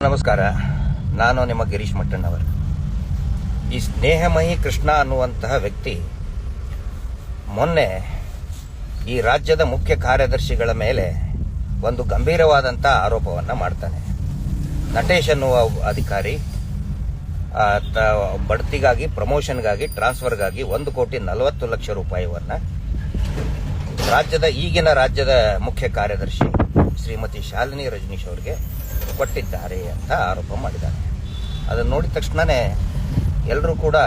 ನಮಸ್ಕಾರ, ನಾನು ನಿಮ್ಮ ಗಿರೀಶ್ ಮಟ್ಟಣ್ಣವರು. ಈ ಸ್ನೇಹಮಯಿ ಕೃಷ್ಣ ಅನ್ನುವಂತಹ ವ್ಯಕ್ತಿ ಮೊನ್ನೆ ಈ ರಾಜ್ಯದ ಮುಖ್ಯ ಕಾರ್ಯದರ್ಶಿಗಳ ಮೇಲೆ ಒಂದು ಗಂಭೀರವಾದಂಥ ಆರೋಪವನ್ನು ಮಾಡ್ತಾನೆ. ನಟೇಶ್ ಅನ್ನುವ ಅಧಿಕಾರಿ ಬಡ್ತಿಗಾಗಿ, ಪ್ರಮೋಷನ್ಗಾಗಿ, ಟ್ರಾನ್ಸ್ಫರ್ಗಾಗಿ 1,40,00,000 ರೂಪಾಯಿಯನ್ನು ಈಗಿನ ರಾಜ್ಯದ ಮುಖ್ಯ ಕಾರ್ಯದರ್ಶಿ ಶ್ರೀಮತಿ ಶಾಲಿನಿ ರಜನೀಶ್ ಅವರಿಗೆ ಕೊಟ್ಟಿದ್ದಾರೆ ಅಂತ ಆರೋಪ ಮಾಡಿದ್ದಾರೆ. ಅದನ್ನು ನೋಡಿದ ತಕ್ಷಣವೇ ಎಲ್ಲರೂ ಕೂಡ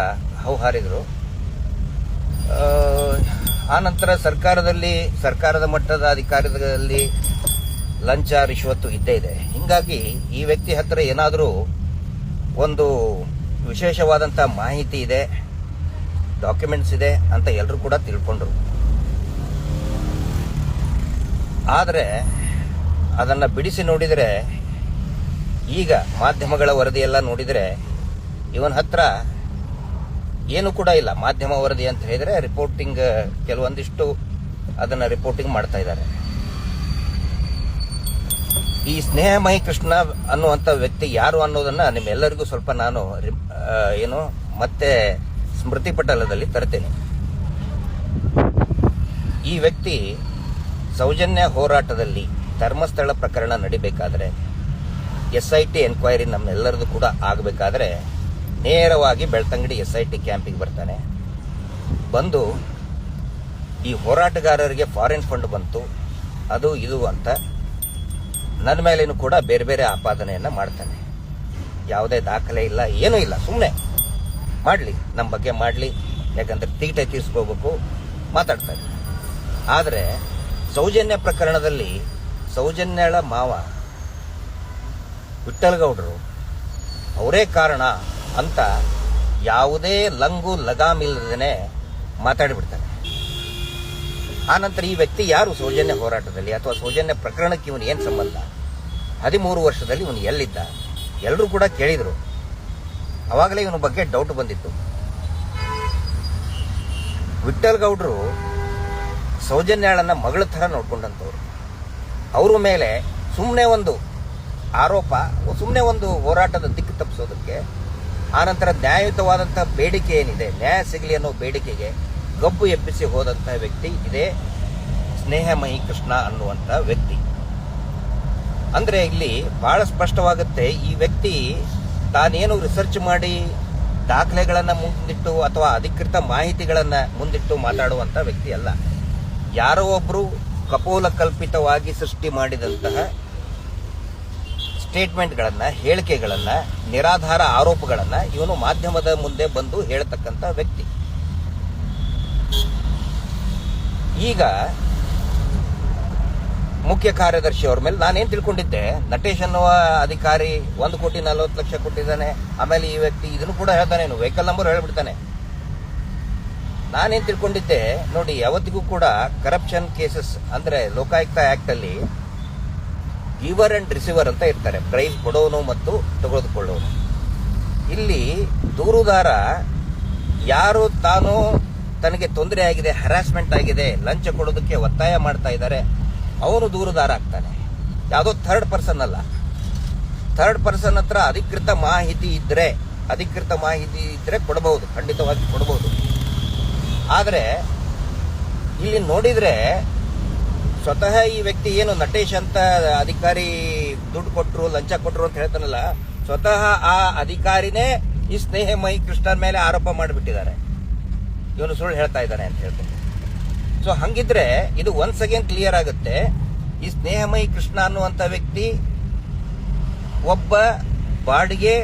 ಹೌಹಾರಿದರು. ಆನಂತರ ಸರ್ಕಾರದ ಮಟ್ಟದ ಅಧಿಕಾರದಲ್ಲಿ ಲಂಚ ರಿಶ್ವತ್ತು ಇದ್ದೇ ಇದೆ. ಹೀಗಾಗಿ ಈ ವ್ಯಕ್ತಿ ಹತ್ರ ಏನಾದರೂ ಒಂದು ವಿಶೇಷವಾದಂಥ ಮಾಹಿತಿ ಇದೆ, ಡಾಕ್ಯುಮೆಂಟ್ಸ್ ಇದೆ ಅಂತ ಎಲ್ಲರೂ ಕೂಡ ತಿಳ್ಕೊಂಡ್ರು. ಆದರೆ ಅದನ್ನು ಬಿಡಿಸಿ ನೋಡಿದರೆ, ಈಗ ಮಾಧ್ಯಮಗಳ ವರದಿಯೆಲ್ಲ ನೋಡಿದರೆ ಇವನ ಹತ್ರ ಏನು ಕೂಡ ಇಲ್ಲ. ಮಾಧ್ಯಮ ವರದಿ ಅಂತ ಹೇಳಿದರೆ ರಿಪೋರ್ಟಿಂಗ್, ಕೆಲವೊಂದಿಷ್ಟು ಅದನ್ನು ರಿಪೋರ್ಟಿಂಗ್ ಮಾಡ್ತಾ ಇದ್ದಾರೆ. ಈ ಸ್ನೇಹಮಯಿ ಕೃಷ್ಣ ಅನ್ನುವಂಥ ವ್ಯಕ್ತಿ ಯಾರು ಅನ್ನೋದನ್ನು ನಿಮ್ಮೆಲ್ಲರಿಗೂ ಸ್ವಲ್ಪ ನಾನು ಮತ್ತೆ ಸ್ಮೃತಿ ಪಟಲದಲ್ಲಿ ತರ್ತೇನೆ. ಈ ವ್ಯಕ್ತಿ ಸೌಜನ್ಯ ಹೋರಾಟದಲ್ಲಿ ಧರ್ಮಸ್ಥಳ ಪ್ರಕರಣ ನಡಿಬೇಕಾದ್ರೆ, SIT ಎನ್ಕ್ವೈರಿ ನಮ್ಮೆಲ್ಲರದು ಕೂಡ ಆಗಬೇಕಾದ್ರೆ ನೇರವಾಗಿ ಬೆಳ್ತಂಗಡಿ SIT ಕ್ಯಾಂಪಿಗೆ ಬರ್ತಾನೆ. ಬಂದು ಈ ಹೋರಾಟಗಾರರಿಗೆ ಫಾರಿನ್ ಫಂಡ್ ಬಂತು, ಅದು ಇದು ಅಂತ ನನ್ನ ಮೇಲೇನು ಕೂಡ ಬೇರೆ ಬೇರೆ ಆಪಾದನೆಯನ್ನು ಮಾಡ್ತಾನೆ. ಯಾವುದೇ ದಾಖಲೆ ಇಲ್ಲ, ಏನೂ ಇಲ್ಲ, ಸುಮ್ಮನೆ ಮಾಡಲಿ, ನಮ್ಮ ಬಗ್ಗೆ ಮಾಡಲಿ, ಯಾಕಂದ್ರೆ ತೀಟೆ ತೀರಿಸ್ಕೋಬೇಕು ಮಾತಾಡ್ತಾರೆ. ಆದರೆ ಸೌಜನ್ಯ ಪ್ರಕರಣದಲ್ಲಿ ಸೌಜನ್ಯಳ ಮಾವ ವಿಠ್ಠಲಗೌಡರು ಅವರೇ ಕಾರಣ ಅಂತ ಯಾವುದೇ ಲಂಗು ಲಗಾಮಿಲ್ಲದೇ ಮಾತಾಡಿಬಿಡ್ತಾನೆ. ಆನಂತರ ಈ ವ್ಯಕ್ತಿ ಯಾರು ಸೌಜನ್ಯ ಹೋರಾಟದಲ್ಲಿ ಅಥವಾ ಸೌಜನ್ಯ ಪ್ರಕರಣಕ್ಕೆ ಇವನು ಏನು ಸಂಬಂಧ, 13 ವರ್ಷದಲ್ಲಿ ಇವನು ಎಲ್ಲಿದ್ದ, ಎಲ್ಲರೂ ಕೂಡ ಕೇಳಿದರು. ಅವಾಗಲೇ ಇವನ ಬಗ್ಗೆ ಡೌಟ್ ಬಂದಿತ್ತು. ವಿಠ್ಠಲಗೌಡರು ಸೌಜನ್ಯಾಳನ್ನ ಮಗಳ ಥರ ನೋಡ್ಕೊಂಡಂಥವ್ರು. ಅವ್ರ ಮೇಲೆ ಸುಮ್ಮನೆ ಒಂದು ಆರೋಪ, ಸುಮ್ಮನೆ ಒಂದು ಹೋರಾಟದ ದಿಕ್ಕು ತಪ್ಪಿಸೋದಕ್ಕೆ, ಆನಂತರ ನ್ಯಾಯಯುತವಾದಂಥ ಬೇಡಿಕೆ ಏನಿದೆ, ನ್ಯಾಯ ಸಿಗಲಿ ಅನ್ನೋ ಬೇಡಿಕೆಗೆ ಗಬ್ಬು ಎಬ್ಬಿಸಿ ಹೋದಂತಹ ವ್ಯಕ್ತಿ ಇದೇ ಸ್ನೇಹಮಯಿ ಕೃಷ್ಣ ಅನ್ನುವಂಥ ವ್ಯಕ್ತಿ. ಅಂದರೆ ಇಲ್ಲಿ ಬಹಳ ಸ್ಪಷ್ಟವಾಗುತ್ತೆ, ಈ ವ್ಯಕ್ತಿ ತಾನೇನು ರಿಸರ್ಚ್ ಮಾಡಿ ದಾಖಲೆಗಳನ್ನು ಮುಂದಿಟ್ಟು ಅಥವಾ ಅಧಿಕೃತ ಮಾಹಿತಿಗಳನ್ನು ಮುಂದಿಟ್ಟು ಮಾತಾಡುವಂಥ ವ್ಯಕ್ತಿ ಅಲ್ಲ. ಯಾರೋ ಒಬ್ಬರು ಕಪೋಲ ಕಲ್ಪಿತವಾಗಿ ಸೃಷ್ಟಿ ಮಾಡಿದಂತಹ ಸ್ಟೇಟ್ಮೆಂಟ್ಗಳನ್ನು, ಹೇಳಿಕೆಗಳನ್ನು, ನಿರಾಧಾರ ಆರೋಪಗಳನ್ನು ಇವನು ಮಾಧ್ಯಮದ ಮುಂದೆ ಬಂದು ಹೇಳ್ತಕ್ಕಂಥ ವ್ಯಕ್ತಿ. ಈಗ ಮುಖ್ಯ ಕಾರ್ಯದರ್ಶಿ ಅವ್ರ ಮೇಲೆ ನಾನೇನು ತಿಳ್ಕೊಂಡಿದ್ದೆ, ನಟೇಶ್ ಅನ್ನುವ ಅಧಿಕಾರಿ 1,40,00,000 ಕೊಟ್ಟಿದ್ದಾನೆ. ಆಮೇಲೆ ಈ ವ್ಯಕ್ತಿ ಇದನ್ನು ಕೂಡ ಹೇಳ್ತಾನೆ, ವೆಹಿಕಲ್ ನಂಬರ್ ಹೇಳ್ಬಿಡ್ತಾನೆ. ನಾನೇನು ತಿಳ್ಕೊಂಡಿದ್ದೆ ನೋಡಿ, ಯಾವತ್ತಿಗೂ ಕೂಡ ಕರಪ್ಷನ್ ಕೇಸಸ್ ಅಂದರೆ ಲೋಕಾಯುಕ್ತ ಆಕ್ಟ್ ಅಲ್ಲಿ ಗಿವರ್ ಅಂಡ್ ರಿಸೀವರ್ ಅಂತ ಇರ್ತಾರೆ, ಬ್ರೈಬ್ ಕೊಡೋನು ಮತ್ತು ತೆಗೆದುಕೊಳ್ಳೋನು. ಇಲ್ಲಿ ದೂರುದಾರ ಯಾರು ತಾನು ತನಗೆ ತೊಂದರೆ ಆಗಿದೆ, ಹರಾಸ್ಮೆಂಟ್ ಆಗಿದೆ, ಲಂಚ ಕೊಡೋದಕ್ಕೆ ಒತ್ತಾಯ ಮಾಡ್ತಾ ಇದ್ದಾರೆ, ಅವನು ದೂರುದಾರ ಆಗ್ತಾನೆ. ಯಾವುದೋ ಥರ್ಡ್ ಪರ್ಸನ್ ಅಲ್ಲ. ಥರ್ಡ್ ಪರ್ಸನ್ ಹತ್ರ ಅಧಿಕೃತ ಮಾಹಿತಿ ಇದ್ರೆ ಕೊಡಬಹುದು, ಖಂಡಿತವಾಗಿ ಕೊಡಬಹುದು. ಆದರೆ ಇಲ್ಲಿ ನೋಡಿದ್ರೆ ಸ್ವತಃ ಈ ವ್ಯಕ್ತಿ ಏನು ನಟೇಶ್ ಅಂತ ಅಧಿಕಾರಿ ದುಡ್ಡು ಕೊಟ್ಟರು, ಲಂಚ ಕೊಟ್ಟರು ಅಂತ ಹೇಳ್ತಾನಲ್ಲ, ಸ್ವತಃ ಆ ಅಧಿಕಾರಿನೇ ಈ ಸ್ನೇಹಮಯಿ ಕೃಷ್ಣನ ಮೇಲೆ ಆರೋಪ ಮಾಡಿಬಿಟ್ಟಿದ್ದಾರೆ, ಇವನು ಸುಳ್ಳು ಹೇಳ್ತಾ ಇದ್ದಾನೆ ಅಂತ ಹೇಳ್ತಾರೆ. ಸೊ ಹಂಗಿದ್ರೆ ಇದು ಒನ್ಸ್ ಅಗೇನ್ ಕ್ಲಿಯರ್ ಆಗುತ್ತೆ, ಈ ಸ್ನೇಹಮಯಿ ಕೃಷ್ಣ ಅನ್ನುವಂಥ ವ್ಯಕ್ತಿ ಒಬ್ಬ ಬಾಡಿಗೆ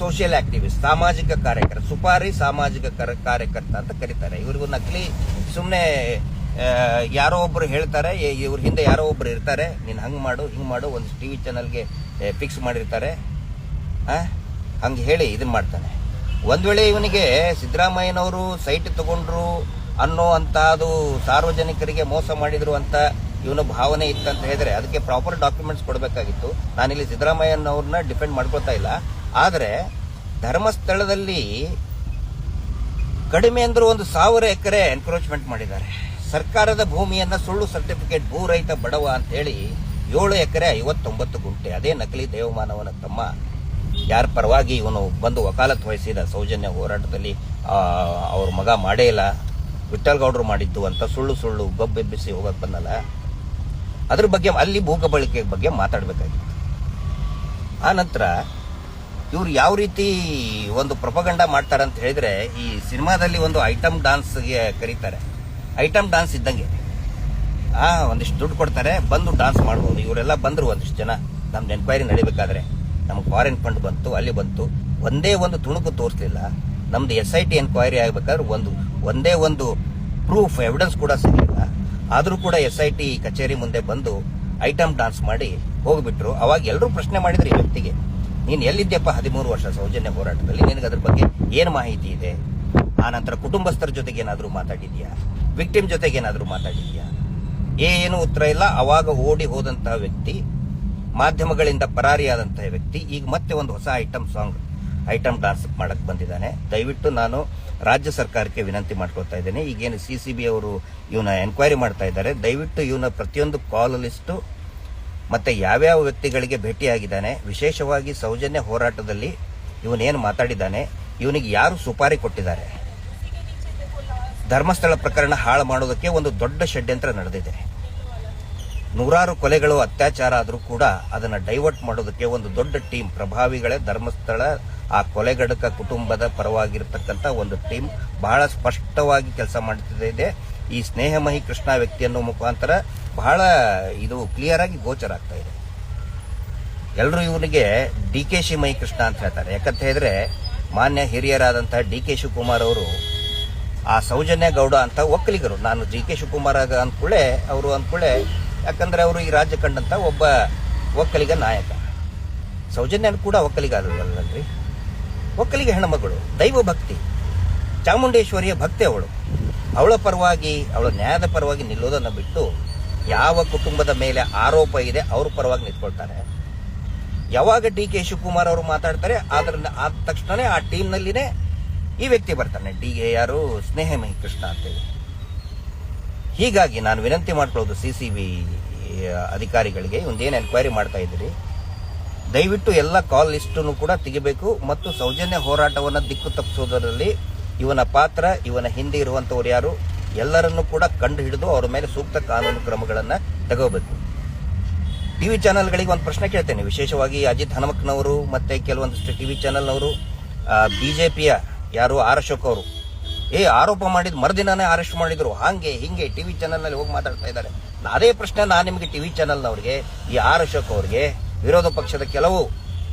ಸೋಷಿಯಲ್ ಆಕ್ಟಿವಿಸ್ಟ್, ಸಾಮಾಜಿಕ ಕಾರ್ಯಕರ್ತ, ಸುಪಾರಿ ಸಾಮಾಜಿಕ ಕಾರ್ಯಕರ್ತ ಅಂತ ಕರೀತಾರೆ. ಇವ್ರಿಗೂ ನಕಲಿ ಸುಮ್ಮನೆ ಯಾರೋ ಒಬ್ರು ಹೇಳ್ತಾರೆ, ಇವ್ರ ಹಿಂದೆ ಯಾರೋ ಒಬ್ರು ಇರ್ತಾರೆ, ನೀನು ಹಂಗೆ ಮಾಡು ಹಿಂಗೆ ಮಾಡು, ಒಂದು TV ಚಾನಲ್ಗೆ ಫಿಕ್ಸ್ ಮಾಡಿರ್ತಾರೆ, ಹಂಗೆ ಹೇಳಿ ಇದನ್ನ ಮಾಡ್ತಾನೆ. ಒಂದ್ ವೇಳೆ ಇವನಿಗೆ ಸಿದ್ದರಾಮಯ್ಯನವರು ಸೈಟ್ ತಗೊಂಡ್ರು ಅನ್ನೋ ಅಂತ, ಅದು ಸಾರ್ವಜನಿಕರಿಗೆ ಮೋಸ ಮಾಡಿದ್ರು ಅಂತ ಇವನು ಭಾವನೆ ಇತ್ತಂತ ಹೇಳಿದ್ರೆ ಅದಕ್ಕೆ ಪ್ರಾಪರ್ ಡಾಕ್ಯುಮೆಂಟ್ಸ್ ಕೊಡಬೇಕಾಗಿತ್ತು. ನಾನಿಲ್ಲಿ ಸಿದ್ದರಾಮಯ್ಯನವ್ರನ್ನ ಡಿಫೆಂಡ್ ಮಾಡ್ಕೊಳ್ತಾ ಇಲ್ಲ. ಆದರೆ ಧರ್ಮಸ್ಥಳದಲ್ಲಿ ಕಡಿಮೆ ಅಂದ್ರೂ 1,000 ಎಕರೆ ಎನ್ಕ್ರೋಚ್ಮೆಂಟ್ ಮಾಡಿದ್ದಾರೆ. ಸರ್ಕಾರದ ಭೂಮಿಯನ್ನ ಸುಳ್ಳು ಸರ್ಟಿಫಿಕೇಟ್, ಭೂರಹಿತ ಬಡವ ಅಂತ ಹೇಳಿ 7 ಎಕರೆ 59 ಗುಂಟೆ. ಅದೇ ನಕಲಿ ದೇವಮಾನವನ ತಮ್ಮ ಯಾರ ಪರವಾಗಿ ಇವನು ಬಂದು ವಕಾಲತ್ ವಹಿಸಿದ ಸೌಜನ್ಯ ಹೋರಾಟದಲ್ಲಿ ಅವ್ರ ಮಗ ಮಾಡೇ ಇಲ್ಲ, ವಿಠಲ್ ಗೌಡರು ಮಾಡಿದ್ದು ಅಂತ ಸುಳ್ಳು ಗಬ್ಬೆಬ್ಬಿಸಿ ಹೋಗಕ್ಕೆ ಬಂದಲ್ಲ, ಅದ್ರ ಬಗ್ಗೆ ಅಲ್ಲಿ ಭೂಕಬಳಿಕೆ ಬಗ್ಗೆ ಮಾತಾಡಬೇಕಾಗಿತ್ತು. ಆ ನಂತರ ಇವ್ರು ಯಾವ ರೀತಿ ಒಂದು ಪ್ರೊಪಗಂಡ ಮಾಡ್ತಾರಂತ ಹೇಳಿದ್ರೆ, ಈ ಸಿನಿಮಾದಲ್ಲಿ ಒಂದು ಐಟಮ್ ಡಾನ್ಸ್ಗೆ ಕರೀತಾರೆ. ಐಟಮ್ ಡಾನ್ಸ್ ಇದ್ದಂಗೆ ಒಂದಿಷ್ಟು ದುಡ್ಡು ಕೊಡ್ತಾರೆ, ಬಂದು ಡಾನ್ಸ್ ಮಾಡ್ಬೋದು. ಇವರೆಲ್ಲ ಬಂದರು ಒಂದಿಷ್ಟು ಜನ, ನಮ್ದು ಎನ್ಕ್ವೈರಿ ನಡಿಬೇಕಾದ್ರೆ ನಮ್ಗೆ ಫಾರಿನ್ ಫಂಡ್ ಬಂತು, ಅಲ್ಲಿ ಬಂತು, ಒಂದೇ ಒಂದು ತುಣುಕು ತೋರಿಸಲಿಲ್ಲ. ನಮ್ದು SIT ಎನ್ಕ್ವೈರಿ ಆಗಬೇಕಾದ್ರೆ ಒಂದೇ ಒಂದು ಪ್ರೂಫ್ ಎವಿಡೆನ್ಸ್ ಕೂಡ ಸಿಗಲಿಲ್ಲ. ಆದರೂ ಕೂಡ SIT ಕಚೇರಿ ಮುಂದೆ ಬಂದು ಐಟಮ್ ಡಾನ್ಸ್ ಮಾಡಿ ಹೋಗ್ಬಿಟ್ರು. ಅವಾಗ ಎಲ್ಲರೂ ಪ್ರಶ್ನೆ ಮಾಡಿದ್ರು ಈ ವ್ಯಕ್ತಿಗೆ, ನೀನು ಎಲ್ಲಿದ್ಯಪ್ಪ 13 ವರ್ಷ ಸೌಜನ್ಯ ಹೋರಾಟದಲ್ಲಿ, ನಿನಗೆ ಅದ್ರ ಬಗ್ಗೆ ಏನು ಮಾಹಿತಿ ಇದೆ? ಆ ನಂತರ ಕುಟುಂಬಸ್ಥರ ಜೊತೆಗೆ ಏನಾದರೂ ಮಾತಾಡಿದ್ಯಾ? ವಿಕ್ಟಿಮ್ ಜೊತೆಗೆ ಏನಾದರೂ ಮಾತಾಡಿದ್ಯಾ? ಏನು ಉತ್ತರ ಇಲ್ಲ. ಅವಾಗ ಓಡಿ ಹೋದಂತಹ ವ್ಯಕ್ತಿ, ಮಾಧ್ಯಮಗಳಿಂದ ಪರಾರಿಯಾದಂತಹ ವ್ಯಕ್ತಿ, ಈಗ ಮತ್ತೆ ಒಂದು ಹೊಸ ಐಟಮ್ ಡಾನ್ಸ್ ಮಾಡಕ್ ಬಂದಿದ್ದಾನೆ. ದಯವಿಟ್ಟು ನಾನು ರಾಜ್ಯ ಸರ್ಕಾರಕ್ಕೆ ವಿನಂತಿ ಮಾಡ್ಕೊಳ್ತಾ ಇದ್ದೇನೆ, ಈಗೇನು CCB ಅವರು ಇವನ ಎನ್ಕ್ವೈರಿ ಮಾಡ್ತಾ ಇದ್ದಾರೆ, ದಯವಿಟ್ಟು ಇವನ ಪ್ರತಿಯೊಂದು ಕಾಲ್ ಲಿಸ್ಟು ಮತ್ತೆ ಯಾವ್ಯಾವ ವ್ಯಕ್ತಿಗಳಿಗೆ ಭೇಟಿಯಾಗಿದ್ದಾನೆ, ವಿಶೇಷವಾಗಿ ಸೌಜನ್ಯ ಹೋರಾಟದಲ್ಲಿ ಇವನೇನು ಮಾತಾಡಿದ್ದಾನೆ, ಇವನಿಗೆ ಯಾರು ಸುಪಾರಿ ಕೊಟ್ಟಿದ್ದಾರೆ, ಧರ್ಮಸ್ಥಳ ಪ್ರಕರಣ ಹಾಳು ಮಾಡೋದಕ್ಕೆ ಒಂದು ದೊಡ್ಡ ಷಡ್ಯಂತ್ರ ನಡೆದಿದೆ. ನೂರಾರು ಕೊಲೆಗಳು, ಅತ್ಯಾಚಾರ ಆದರೂ ಕೂಡ ಅದನ್ನು ಡೈವರ್ಟ್ ಮಾಡೋದಕ್ಕೆ ಒಂದು ದೊಡ್ಡ ಟೀಮ್, ಪ್ರಭಾವಿಗಳೇ ಧರ್ಮಸ್ಥಳ ಆ ಕೊಲೆಗಡಕ ಕುಟುಂಬದ ಪರವಾಗಿರ್ತಕ್ಕಂಥ ಒಂದು ಟೀಮ್ ಬಹಳ ಸ್ಪಷ್ಟವಾಗಿ ಕೆಲಸ ಮಾಡುತ್ತಿದೆ. ಈ ಸ್ನೇಹಮಹಿ ಕೃಷ್ಣ ವ್ಯಕ್ತಿಯನ್ನು ಮುಖಾಂತರ ಬಹಳ ಇದು ಕ್ಲಿಯರ್ ಆಗಿ ಗೋಚರ ಆಗ್ತಾ ಇದೆ. ಎಲ್ಲರೂ ಇವನಿಗೆ DK ಮಹಿ ಕೃಷ್ಣ ಅಂತ ಹೇಳ್ತಾರೆ. ಯಾಕಂತ ಹೇಳಿದ್ರೆ ಮಾನ್ಯ ಹಿರಿಯರಾದಂತಹ DK ಶಿವಕುಮಾರ್ ಅವರು ಆ ಸೌಜನ್ಯ ಗೌಡ ಅಂತ ಒಕ್ಕಲಿಗರು, ನಾನು DK ಶಿವಕುಮಾರ್ ಅಂದ್ಕೂಳೆ ಅವರು ಅಂದ್ಕೂಳೆ, ಯಾಕಂದ್ರೆ ಅವರು ಈ ರಾಜ್ಯ ಕಂಡಂತ ಒಬ್ಬ ಒಕ್ಕಲಿಗ ನಾಯಕ. ಸೌಜನ್ಯ ಕೂಡ ಒಕ್ಕಲಿಗ ಅಲ್ಲಲ್ರಿ, ಒಕ್ಕಲಿಗ ಹೆಣ್ಮಗಳು, ದೈವ ಭಕ್ತಿ, ಚಾಮುಂಡೇಶ್ವರಿಯ ಭಕ್ತಿ ಅವಳ ಪರವಾಗಿ, ಅವಳ ನ್ಯಾಯದ ಪರವಾಗಿ ನಿಲ್ಲೋದನ್ನು ಬಿಟ್ಟು ಯಾವ ಕುಟುಂಬದ ಮೇಲೆ ಆರೋಪ ಇದೆ ಅವ್ರ ಪರವಾಗಿ ನಿಂತ್ಕೊಳ್ತಾರೆ. ಯಾವಾಗ DK ಶಿವಕುಮಾರ್ ಅವರು ಮಾತಾಡ್ತಾರೆ ಆದ ತಕ್ಷಣನೇ ಆ ಟೀಮ್ನಲ್ಲಿನೇ ಈ ವ್ಯಕ್ತಿ ಬರ್ತಾನೆ, ಯಾರು ಸ್ನೇಹಮಹಿ ಕೃಷ್ಣ ಅಂತೇಳಿ. ಹೀಗಾಗಿ ನಾನು ವಿನಂತಿ ಮಾಡ್ಕೊಳ್ಳೋದು CCB ಅಧಿಕಾರಿಗಳಿಗೆ, ಒಂದೇನು ಎನ್ಕ್ವೈರಿ ಮಾಡ್ತಾ ಇದ್ದೀರಿ, ದಯವಿಟ್ಟು ಎಲ್ಲ ಕಾಲ್ ಲಿಸ್ಟನ್ನು ಕೂಡ ತೆಗಿಬೇಕು ಮತ್ತು ಸೌಜನ್ಯ ಹೋರಾಟವನ್ನು ದಿಕ್ಕು ತಪ್ಪಿಸೋದರಲ್ಲಿ ಇವನ ಪಾತ್ರ, ಇವನ ಹಿಂದೆ ಇರುವಂತವ್ರು ಯಾರು, ಎಲ್ಲರನ್ನೂ ಕೂಡ ಕಂಡು ಹಿಡಿದು ಅವರ ಮೇಲೆ ಸೂಕ್ತ ಕಾನೂನು ಕ್ರಮಗಳನ್ನು ತಗೋಬೇಕು. ಟಿವಿ ಚಾನೆಲ್ಗಳಿಗೆ ಒಂದು ಪ್ರಶ್ನೆ ಕೇಳ್ತೇನೆ, ವಿಶೇಷವಾಗಿ ಅಜಿತ್ ಹನುಮಕ್ನವರು ಮತ್ತೆ ಕೆಲವೊಂದಿಷ್ಟು ಟಿವಿ ಚಾನೆಲ್ನವರು, BJPಯ ಯಾರು ಅಶೋಕ್ ಅವರು ಆರೋಪ ಮಾಡಿದ ಮರುದಿನಾನೇ ಅರೆಸ್ಟ್ ಮಾಡಿದ್ರು, ಹಾಗೆ ಹಿಂಗೆ ಟಿವಿ ಚಾನೆಲ್ನಲ್ಲಿ ಹೋಗಿ ಮಾತಾಡ್ತಾ ಇದ್ದಾರೆ. ಅದೇ ಪ್ರಶ್ನೆ ನಾನು ನಿಮಗೆ ಟಿವಿ ಚಾನೆಲ್ನವ್ರಿಗೆ, ಈ ಅಶೋಕ್ ಅವ್ರಿಗೆ, ವಿರೋಧ ಪಕ್ಷದ ಕೆಲವು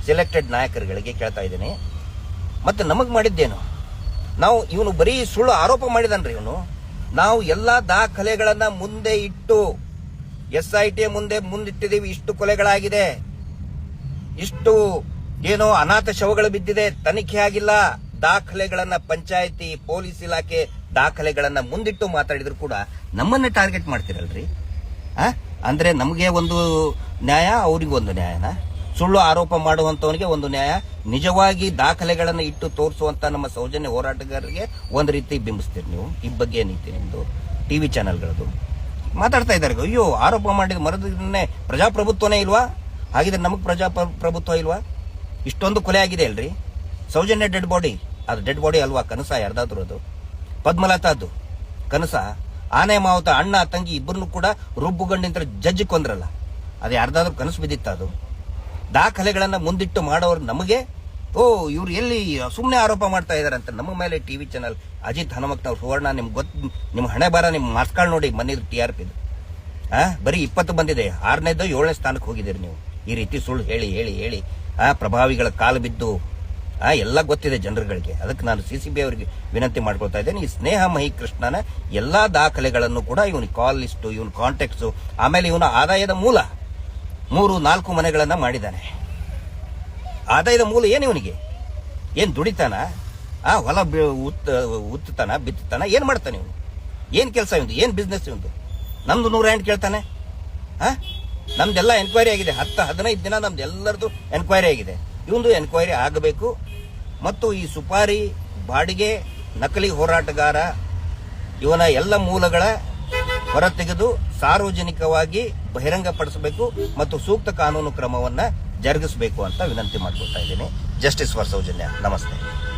ಸೆಲೆಕ್ಟೆಡ್ ನಾಯಕರುಗಳಿಗೆ ಕೇಳ್ತಾ ಇದ್ದೀನಿ, ಮತ್ತೆ ನಮಗ್ ಮಾಡಿದ್ದೇನು? ನಾವು ಇವನು ಬರೀ ಸುಳ್ಳು ಆರೋಪ ಮಾಡಿದನ್ರಿ ಇವನು. ನಾವು ಎಲ್ಲಾ ದಾಖಲೆಗಳನ್ನ ಮುಂದೆ ಇಟ್ಟು SIT ಮುಂದಿಟ್ಟಿದ್ದೀವಿ. ಇಷ್ಟು ಕೊಲೆಗಳಾಗಿದೆ, ಇಷ್ಟು ಏನೋ ಅನಾಥ ಶವಗಳು ಬಿದ್ದಿದೆ, ತನಿಖೆ ಆಗಿಲ್ಲ, ದಾಖಲೆಗಳನ್ನ ಪಂಚಾಯಿತಿ ಪೊಲೀಸ್ ಇಲಾಖೆ ದಾಖಲೆಗಳನ್ನ ಮುಂದಿಟ್ಟು ಮಾತಾಡಿದ್ರು ಕೂಡ ನಮ್ಮನ್ನೇ ಟಾರ್ಗೆಟ್ ಮಾಡ್ತಿರಲ್ರಿ. ಅಂದ್ರೆ ನಮಗೆ ಒಂದು ನ್ಯಾಯ, ಅವ್ರಿಗೆ ಒಂದು ನ್ಯಾಯನ? ಸುಳ್ಳು ಆರೋಪ ಮಾಡುವಂತವನಿಗೆ ಒಂದು ನ್ಯಾಯ, ನಿಜವಾಗಿ ದಾಖಲೆಗಳನ್ನು ಇಟ್ಟು ತೋರಿಸುವಂತ ನಮ್ಮ ಸೌಜನ್ಯ ಹೋರಾಟಗಾರರಿಗೆ ಒಂದು ರೀತಿ ಬಿಂಬಿಸ್ತೀರಿ ನೀವು. ಈ ಬಗ್ಗೆ ನೀತಿ ನಿಮ್ದು ಟಿವಿ ಚಾನೆಲ್ಗಳದು ಮಾತಾಡ್ತಾ ಇದ್ದಾರೆ. ಅಯ್ಯೋ, ಆರೋಪ ಮಾಡಿದ ಮರದನ್ನೇ ಪ್ರಜಾಪ್ರಭುತ್ವನೇ ಇಲ್ವಾ? ಹಾಗಿದ್ರೆ ನಮಗ್ ಪ್ರಜಾಪ್ರಭುತ್ವ ಇಲ್ವಾ? ಇಷ್ಟೊಂದು ಕೊಲೆ ಆಗಿದೆ ಅಲ್ರಿ. ಸೌಜನ್ಯ ಡೆಡ್ ಬಾಡಿ, ಅದು ಡೆಡ್ ಬಾಡಿ ಅಲ್ವಾ? ಕನಸ ಯಾರ್ದಾದ್ರು ಅದು? ಪದ್ಮಲತಾದ್ದು ಕನಸ? ಆನೆ ಮಾವತ ಅಣ್ಣ ತಂಗಿ ಇಬ್ಬರನ್ನು ಕೂಡ ರುಬ್ಬುಗಂಡಿಂತ ಜಡ್ಜ್ ಕೊಂದ್ರಲ್ಲ, ಅದು ಯಾರ್ದಾದ್ರೂ ಕನಸು ಬಿದ್ದಿತ್ತ? ಅದು ದಾಖಲೆಗಳನ್ನ ಮುಂದಿಟ್ಟು ಮಾಡೋರು ನಮಗೆ, ಇವ್ರು ಎಲ್ಲಿ ಸುಮ್ಮನೆ ಆರೋಪ ಮಾಡ್ತಾ ಇದಾರೆ ಅಂತ ನಮ್ಮ ಮೇಲೆ ಟಿವಿ ಚಾನಲ್ ಅಜಿತ್ ಹನುಮಕ್ನವ್ರು, ಸುವರ್ಣ, ನಿಮ್ಗೆ ಗೊತ್ತು, ನಿಮ್ಮ ಹಣೆ ಬಾರ, ನಿಮ್ಮ ಮಾರ್ಕ್ಸ್ಗಳು ನೋಡಿ ಬಂದಿದ್ರು TRP ಬರೀ 20 ಬಂದಿದೆ, 6ನೇದು 7ನೇ ಸ್ಥಾನಕ್ಕೆ ಹೋಗಿದ್ದೀರಿ ನೀವು. ಈ ರೀತಿ ಸುಳ್ಳು ಹೇಳಿ ಹೇಳಿ ಹೇಳಿ ಪ್ರಭಾವಿಗಳ ಕಾಲು ಬಿದ್ದು ಎಲ್ಲ ಗೊತ್ತಿದೆ ಜನರುಗಳಿಗೆ. ಅದಕ್ಕೆ ನಾನು CCB ಅವರಿಗೆ ವಿನಂತಿ ಮಾಡ್ಕೊಳ್ತಾ ಇದ್ದೇನೆ, ಈ ಸ್ನೇಹಮಹಿ ಕೃಷ್ಣನ ಎಲ್ಲಾ ದಾಖಲೆಗಳನ್ನು ಕೂಡ ಇವನ ಕಾಲ್ ಲಿಸ್ಟು, ಇವನ ಕಾಂಟ್ಯಾಕ್ಟ್ಸು, ಆಮೇಲೆ ಇವನ ಆದಾಯದ ಮೂಲ 3-4 ಮನೆಗಳನ್ನ ಮಾಡಿದ್ದಾನೆ. ಆದಾಯದ ಮೂಲ ಏನು ಇವನಿಗೆ? ಏನ್ ದುಡಿತಾನ? ಹೊಲ ಉತ್ತಾನ, ಬಿತ್ತಾನ, ಏನ್ ಮಾಡ್ತಾನೆ ಇವನು? ಏನ್ ಕೆಲಸ ಇವನು? ಏನ್ ಬಿಸ್ನೆಸ್ ಇವನು? ನಮ್ದು 108 ಕೇಳ್ತಾನೆ. ನಮ್ದೆಲ್ಲ ಎನ್ಕ್ವೈರಿ ಆಗಿದೆ, 10-15 ದಿನ ನಮ್ದೆಲ್ಲರದು ಎನ್ಕ್ವೈರಿ ಆಗಿದೆ. ಇವೊಂದು ಎನ್ಕ್ವೈರಿ ಆಗಬೇಕು ಮತ್ತು ಈ ಸುಪಾರಿ, ಬಾಡಿಗೆ, ನಕಲಿ ಹೋರಾಟಗಾರ, ಇವನ ಎಲ್ಲ ಮೂಲಗಳ ಹೊರತೆಗೆದು ಸಾರ್ವಜನಿಕವಾಗಿ ಬಹಿರಂಗಪಡಿಸಬೇಕು ಮತ್ತು ಸೂಕ್ತ ಕಾನೂನು ಕ್ರಮವನ್ನ ಜರುಗಿಸಬೇಕು ಅಂತ ವಿನಂತಿ ಮಾಡ್ಕೊಳ್ತಾ ಇದ್ದೀನಿ. Justice for Soujanya. ನಮಸ್ತೆ.